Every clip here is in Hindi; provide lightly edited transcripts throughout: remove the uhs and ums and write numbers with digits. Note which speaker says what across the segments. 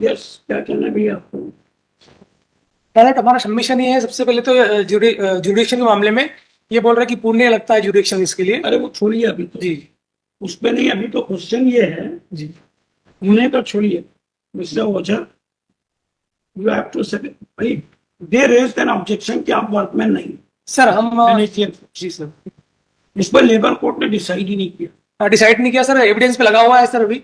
Speaker 1: यस, क्या कहना है भैया आपको?
Speaker 2: डायरेक्ट हमारा सबमिशन ये है। सबसे पहले तो जुडिक्शन के मामले में ये बोल रहा है कि पुण्य लगता है जुडिक्शन इसके लिए।
Speaker 1: अरे वो छोड़िए अभी तो,
Speaker 2: जी
Speaker 1: उस पे नहीं। अभी तो क्वेश्चन ये है,
Speaker 2: जी
Speaker 1: पुणे का छोड़िए। Mister Ojha, you have to say भाई, दे रेज एन ऑब्जेक्शन कि आप वर्कमैन नहीं
Speaker 2: सर हम
Speaker 1: मैनेजियर।
Speaker 2: जी सर
Speaker 1: इस पर लेबर कोर्ट ने डिसाइड ही नहीं किया।
Speaker 2: डिसाइड नहीं किया सर, एविडेंस पे लगा हुआ है सर। अभी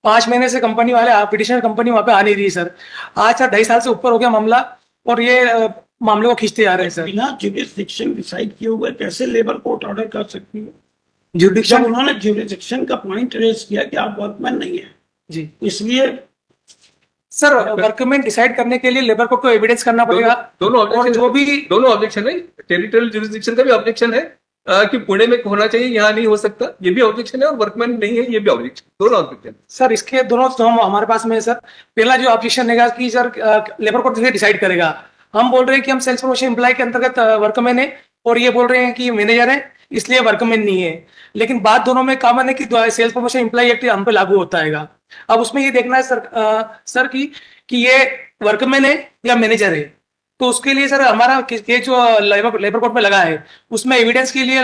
Speaker 2: 5 महीने से कंपनी वाले पिटिशनर कंपनी वहां पे आ नहीं रही सर। आज सर 2.5 साल से ऊपर हो गया मामला, और ये मामले को खींचते जा रहे हैं सर।
Speaker 1: बिना जुडिक्शन डिसाइड किए हुए कैसे लेबर कोर्ट ऑर्डर कर सकती है? जब
Speaker 2: जुडिक्शन
Speaker 1: उन्होंने जुडिक्शन का पॉइंट रेज किया कि आप वर्कमैन नहीं है,
Speaker 2: जी
Speaker 1: इसलिए
Speaker 2: सर, वर्कमैन डिसाइड करने के लिए लेबर कोर्ट को एविडेंस करना पड़ेगा।
Speaker 3: दोनों
Speaker 2: और
Speaker 3: ऑब्जेक्शन,
Speaker 2: जो भी
Speaker 3: दोनों ऑब्जेक्शन है। टेरिटोरियल जुरिस्डिक्शन का भी ऑब्जेक्शन है कि पुणे में होना चाहिए, यहाँ नहीं हो सकता, ये भी ऑब्जेक्शन है। और वर्कमैन नहीं है, ये भी ऑब्जेक्शन, दोनों ऑब्जेक्शन।
Speaker 2: सर इसके दोनों तो हम हमारे पास में है सर। पहला जो ऑब्जेक्शन है कि सर लेबर कोर्ट डिसाइड करेगा। हम बोल रहे हैं कि हम सेल्स प्रमोशन एम्प्लॉय के अंतर्गत वर्कमैन है, और ये बोल रहे हैं कि मैनेजर है, इसलिए वर्कमैन नहीं है। लेकिन बात दोनों में कॉमन है कि सेल्स प्रमोशन एम्प्लॉय एक्ट हम पे लागू होता है। अब उसमें ये देखना है सर, सर कि ये वर्कमैन है या मैनेजर है। तो उसके लिए सर हमारा ये जो लेबर कोर्ट में लगा है, उसमें एविडेंस के लिए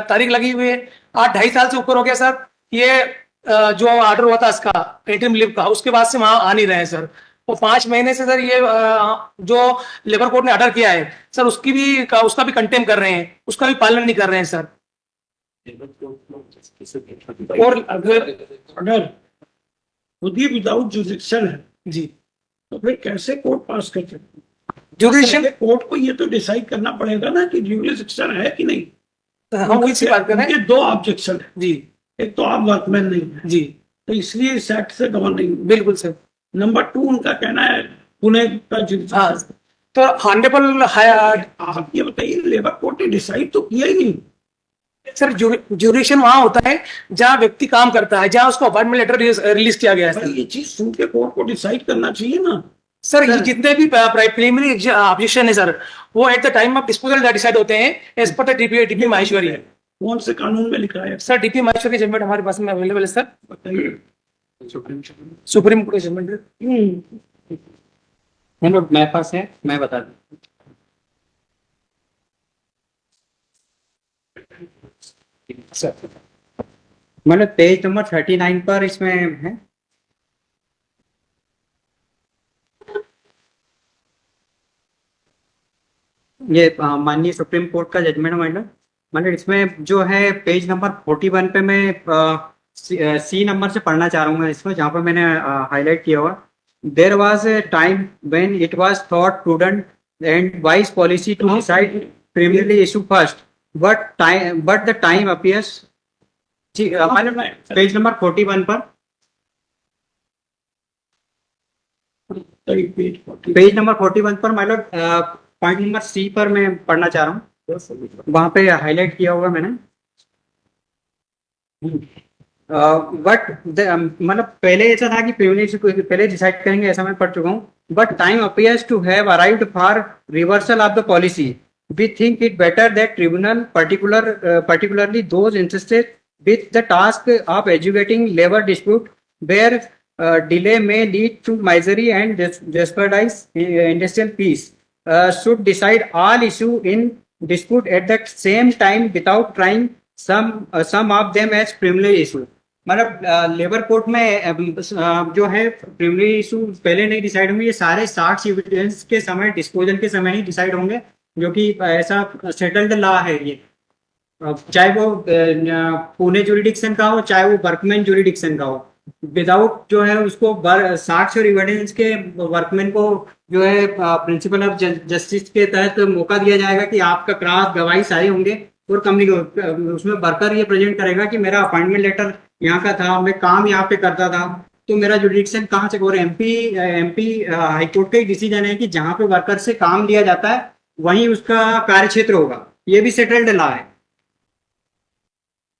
Speaker 2: तारीख लगी हुई है। आज 2.5 साल से ऊपर हो गया सर। ये जो ऑर्डर हुआ था इसका इंटरिम लीव का, उसके बाद से वहां आ नहीं रहे हैं सर। वो 5 महीने से सर ये जो लेबर कोर्ट ने ऑर्डर किया है सर, उसका भी कंटेम कर रहे हैं, उसका भी पालन नहीं कर रहे हैं सर। और
Speaker 1: अगर ऑर्डर खुद ही विदाउट जुडिक्शन है
Speaker 2: जी
Speaker 1: तो फिर कैसे कोर्ट पास कर सकते हैं?
Speaker 2: जुडिक्शन
Speaker 1: कोर्ट को ये तो डिसाइड करना पड़ेगा ना कि जुडिक्शन है कि नहीं।
Speaker 2: हम वही सी बात कर रहे
Speaker 1: उनके
Speaker 2: हैं।
Speaker 1: 2 ऑब्जेक्शन है।
Speaker 2: जी
Speaker 1: एक तो आप वर्कमैन नहीं है,
Speaker 2: जी
Speaker 1: तो इसलिए इस एक्ट से गवर्न नहीं होगा।
Speaker 2: बिल्कुल सर।
Speaker 1: नंबर 2, उनका कहना है पुणे का
Speaker 2: हाँ,
Speaker 1: जुडिक्शन।
Speaker 2: तो ऑनरेबल
Speaker 1: आप ये बताइए, लेबर कोर्ट ने डिसाइड तो किया ही नहीं।
Speaker 2: सर ज्यूरिशन वहां होता है जहां व्यक्ति काम करता है, जहां उसको अपॉइंटमेंट लेटर रिलीज किया गया है
Speaker 1: भाई
Speaker 2: सर।
Speaker 1: ये चीज सुन के कोर्ट को डिसाइड करना चाहिए ना।
Speaker 2: सर ये जितने भी प्रीलिमिनरी ऑब्जेक्शन है सर, वो at the time of disposal decide होते हैं एज पर द डीपी माहेश्वरी।
Speaker 1: कौन से कानून में लिखा है?
Speaker 2: सर डीपी माहेश्वरी जजमेंट हमारे पास में अवेलेबल है सर,
Speaker 1: बताइए।
Speaker 2: Supreme Court judgment.
Speaker 4: मेरे पास है, मैं बता दूं।
Speaker 2: सर
Speaker 4: मतलब पेज नंबर 39 पर इसमें है। ये माननीय सुप्रीम कोर्ट का जजमेंट मतलब इसमें जो है पेज नंबर 41 पे मैं सी नंबर से पढ़ना चाह रहा हूँ इसको, जहाँ पर मैंने हाईलाइट किया हुआ। There was a time when it was thought prudent and wise policy to decide preliminary issue first, but the time appears. जी मतलब पेज नंबर 41 पर, पेज नंबर 41 पर मतलब पॉइंट नंबर सी पर मैं पढ़ना चाह रहा हूँ, वहां पे हाईलाइट किया होगा मैंने। बट मतलब पहले ऐसा था कि प्रिविलेज पहले डिसाइड करेंगे, ऐसा मैं पढ़ चुका हूँ। But time appears to have arrived for reversal of the policy. We think it better that tribunal particularly those entrusted with the task of adjudicating labor dispute where delay may lead to misery and jeopardize industrial peace should decide all issue in dispute at the same time without trying some of them as preliminary issue। मतलब लेबर कोर्ट में जो है प्रीलिमिनरी इशू पहले नहीं डिसाइड होंगे, ये सारे 60 एविडेंस के समय, डिस्पोजल के समय ही डिसाइड होंगे, जो कि ऐसा सेटल्ड लॉ है ये। चाहे वो पुणे जुरिडिक्शन का हो, चाहे वो वर्कमैन जुरिडिक्शन का हो, विदाउट जो है उसको साक्ष्य और एविडेंस के वर्कमैन को जो है प्रिंसिपल ऑफ जस्टिस के तहत मौका दिया जाएगा कि आपका क्रॉस गवाही सारे होंगे, और कंपनी को उसमें वर्कर ये प्रेजेंट करेगा कि मेरा अपॉइंटमेंट लेटर यहाँ का था, मैं काम यहाँ पे करता था, तो मेरा जुडिक्शन कहाँ से। और एमपी हाईकोर्ट का ही डिसीजन है कि जहाँ पे वर्कर से काम लिया जाता है वहीं उसका कार्य क्षेत्र होगा, ये भी सेटल्ड लॉ है।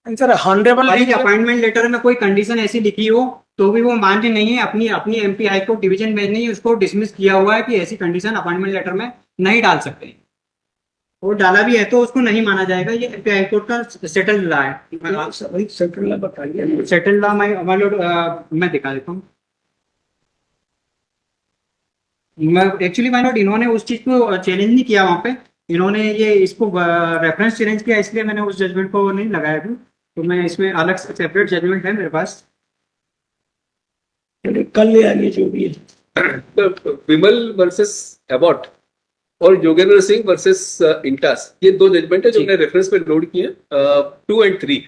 Speaker 2: सर ऑनरेबल
Speaker 4: अपॉइंटमेंट लेटर में कोई कंडीशन ऐसी लिखी हो तो भी वो मान्य नहीं है। अपनी एमपी हाईकोर्ट डिवीजन में नहीं उसको डिसमिस किया हुआ है कि ऐसी कंडीशन अपॉइंटमेंट लेटर में नहीं डाल सकते, और डाला भी है तो उसको नहीं माना जाएगा। ये एमपी हाईकोर्ट का सेटल्ड लॉ है।
Speaker 1: सेटल्ड लॉ बताइए।
Speaker 4: सेटल्ड लॉ मैं दिखा देता हूँ। एक्चुअली माय लॉर्ड इन्होंने उस चीज को चैलेंज नहीं किया वहां पे, इन्होंने ये इसको रेफरेंस चैलेंज किया, इसलिए मैंने उस जजमेंट को नहीं लगाया था। तो मैं इसमें अलग से सेपरेट जजमेंट है मेरे पास।
Speaker 1: चलिए कल ले आइए जो भी है।
Speaker 3: तो विमल वर्सेस एबॉट और योगेंद्र सिंह वर्सेस इंटास, ये दो जजमेंट है जो मैंने रेफरेंस में लोड किए 2 और 3,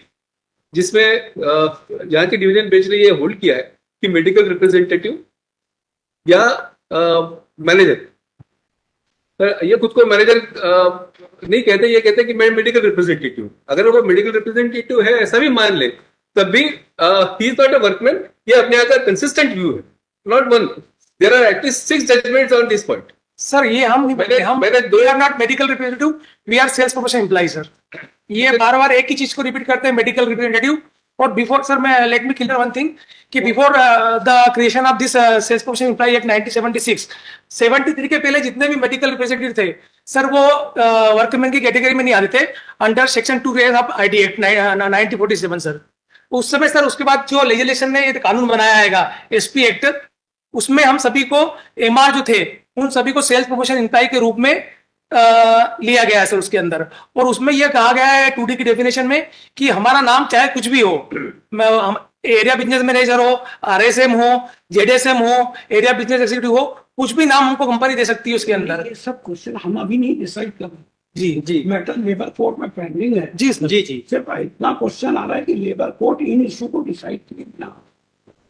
Speaker 3: जिसमें यहाँ की डिवीजन बेंच ने ये होल्ड किया है कि मेडिकल रिप्रेजेंटेटिव या मैनेजर, ये खुद को मैनेजर नहीं कहते, ये कहते हैं कि मैं मेडिकल रिप्रेजेंटेटिव हूं। अगर वो मेडिकल रिप्रेजेंटेटिव है ऐसा भी मान ले, तब भी he is not a workman. ये अपने यहाँ का कंसिस्टेंट व्यू है, not one. There are at least 6 judgments on this point.
Speaker 2: Sir ये हम नहीं बोलते, हम
Speaker 3: मैंने
Speaker 2: we are not medical representative, we are sales promotion employ sir. ये बार बार एक ही चीज को रिपीट करते हैं, मेडिकल रिप्रेजेंटेटिव। और बिफोर सर मैं let me clear one thing कि before the creation of this sales promotion employ act 1976, 73 के पहले जितने भी मेडिकल रिप्रेजेंटेटिव थे सर, वो वर्कमैन की कैटेगरी में नहीं आते थे under section 2 of IT act 1947 sir. उस समय सर, उसके बाद जो लेजिस्लेशन ने ये कानून बनाया है एसपी एक्ट, उसमें हम सभी को एमआर जो थे उन सभी को सेल्स प्रमोशन एम्प्लॉय के रूप में लिया गया है सर उसके अंदर। और उसमें यह कहा गया है 2D की डेफिनेशन में कि हमारा नाम चाहे कुछ भी हो, हम एरिया बिजनेस मैनेजर हो, आरएसएम हो, जेडएसएम हो, एरिया बिजनेस एक्जीक्यूटिव हो, कुछ भी नाम हमको कंपनी दे सकती है उसके अंदर।
Speaker 1: ये सब क्वेश्चन हम अभी नहीं डिसाइड कर रहे।
Speaker 2: जी
Speaker 4: जी
Speaker 1: मैटर लेबर कोर्ट में पेंडिंग है।
Speaker 2: जी सर।
Speaker 4: जी जी
Speaker 1: सिर्फ इतना क्वेश्चन आ रहा है कि लेबर कोर्ट इन इशू को डिसाइड किए बिना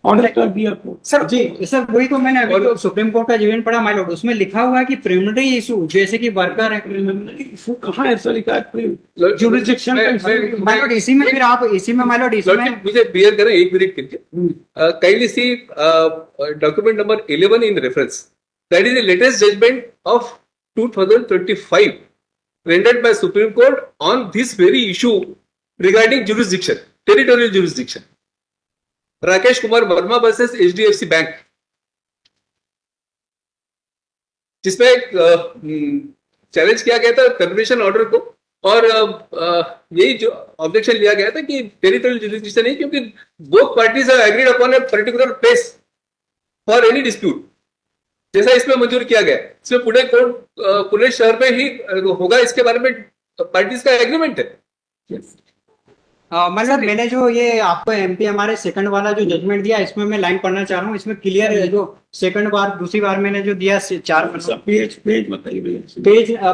Speaker 1: ऑर्डर कर दिया कोर्ट।
Speaker 2: सर
Speaker 4: जी सर, वही तो मैंने अभी तो सुप्रीम कोर्ट का जजमेंट पढ़ा माय लॉर्ड, उसमें लिखा हुआ है कि प्रिलिमिनरी इशू जैसे कि वर्कर है,
Speaker 1: इशू कहाँ ऐसा लिखा है? जुरिडिक्शन का issue।
Speaker 4: माय लॉर्ड इसी में फिर आप इसी में माय लॉर्ड इसमें
Speaker 3: मुझे क्लियर करें एक मिनट के लिए। Kindly see document number 11 in reference, that is the latest judgment of 2025 rendered by Supreme Court on this very issue regarding jurisdiction, territorial jurisdiction. Rakesh Kumar Verma versus HDFC bank, जिसमें चैलेंज किया गया था कंजर्वेशन ऑर्डर को, और यही जो ऑब्जेक्शन लिया गया था कि टेरिटोरियल जुरिस्डिक्शन नहीं, क्योंकि both parties have agreed upon a particular place for any dispute, जैसा इसमें मंजूर किया गया। इसमें पुणे कोर्ट, पुणे शहर में ही होगा, इसके बारे में पार्टीज का एग्रीमेंट है।
Speaker 4: मतलब मैंने जो ये आपको एमपी हमारे सेकंड वाला जो जजमेंट दिया, इसमें मैं लाइन पढ़ना चाह रहा हूँ। इसमें क्लियर है, जो सेकंड बार दूसरी बार मैंने जो दिया 4
Speaker 1: पेज बताइए।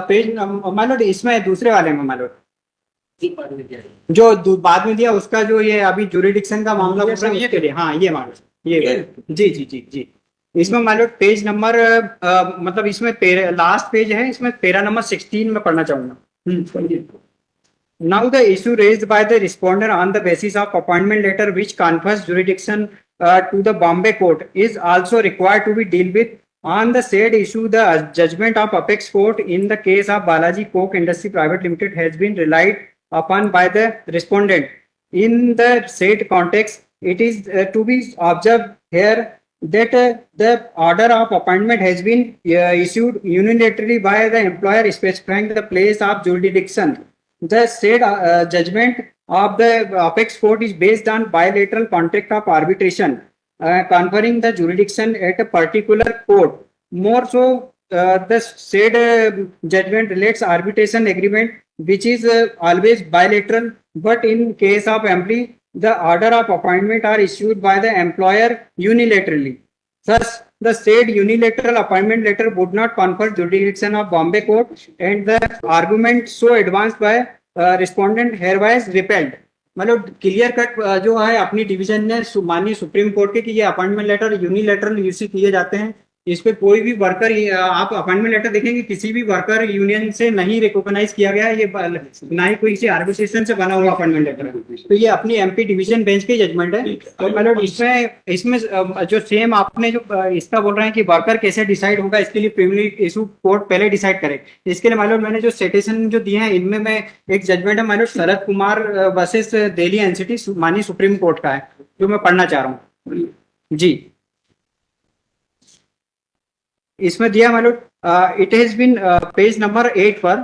Speaker 4: पेज मान लो इसमें दूसरे वाले में मान लो जो बाद में दिया उसका, जो ये अभी जुरिडिक्शन का मामला
Speaker 2: ये सर, ये
Speaker 4: के लिए, हाँ ये मान लो ये जी जी जी जी इसमें मान लो पेज नंबर मतलब इसमें लास्ट पेज है, इसमें पेरा नंबर 16 में पढ़ना चाहूंगा। Now the issue raised by the respondent on the basis of appointment letter which confers jurisdiction to the Bombay court is also required to be dealt with. On the said issue, the judgment of apex court in the case of Balaji Coke Industry Private Limited has been relied upon by the respondent. In the said context, it is to be observed here that the order of appointment has been issued unilaterally by the employer specifying the place of jurisdiction. The said judgment of the apex court is based on bilateral contract of arbitration conferring the jurisdiction at a particular court. More so, the said judgment relates arbitration agreement which is always bilateral, but in case of employee, the order of appointment are issued by the employer unilaterally. Thus, the said unilateral appointment letter would not confer jurisdiction of Bombay court, and the argument so advanced by respondent hereby is repelled. मतलब क्लियर कट जो है अपनी डिवीजन ने माननीय सुप्रीम कोर्ट के कि ये अपॉइंटमेंट लेटर यूनिलेटरल इश्यू किए जाते हैं, इस पे कोई भी वर्कर, आप अपॉइंटमेंट लेटर देखेंगे किसी भी वर्कर यूनियन से नहीं रिकॉग्नाइज किया गया है, ये ना ही कोई आर्बिट्रेशन से बना हुआ अपॉइंटमेंट लेटर है। तो ये अपनी एमपी डिवीजन बेंच की जजमेंट है। तो मतलब इसमें जो सेम आपने जो इसका बोल रहे हैं कि वर्कर कैसे डिसाइड होगा, इसके लिए प्रीलिमिनरी इशू कोर्ट पहले डिसाइड करे। इसके लिए मतलब मैंने जो सिटेशन जो दिए हैं, इनमें मैं एक जजमेंट है मतलब शरद कुमार वर्सेस दिल्ली एनसीटी माननीय सुप्रीम कोर्ट का है, जो मैं पढ़ना चाह रहा हूँ जी। इसमें दिया मतलब it has been page number 8 पर,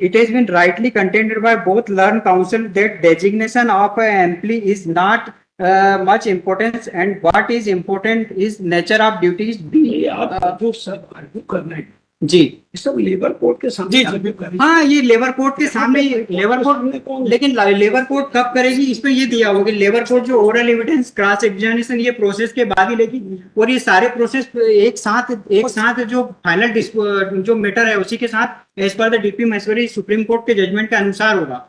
Speaker 4: it has been rightly contended by both learned counsel that designation of employ is not much importance, and what is important is nature of duties be
Speaker 1: ये आप जो सब आर्ग्यू कर रहे हैं
Speaker 4: जी
Speaker 1: ये सब लेबर कोड के सामने
Speaker 2: जी, जी।
Speaker 1: आर्ग्यू कर रहे हैं।
Speaker 4: हाँ, ये लेबर कोड के सामने लेबर कोड, लेकिन लेबर कोड कब करेगी इसमें ये दिया होगा कि लेबर कोड जो ओरल एविडेंस क्रॉस एग्जामिनेशन ये प्रोसेस के बाद ही लेगी, और ये सारे प्रोसेस एक साथ जो फाइनल जो मैटर है उसी के साथ एज पर the DP Maheshwari Supreme Court के जजमेंट के अनुसार होगा।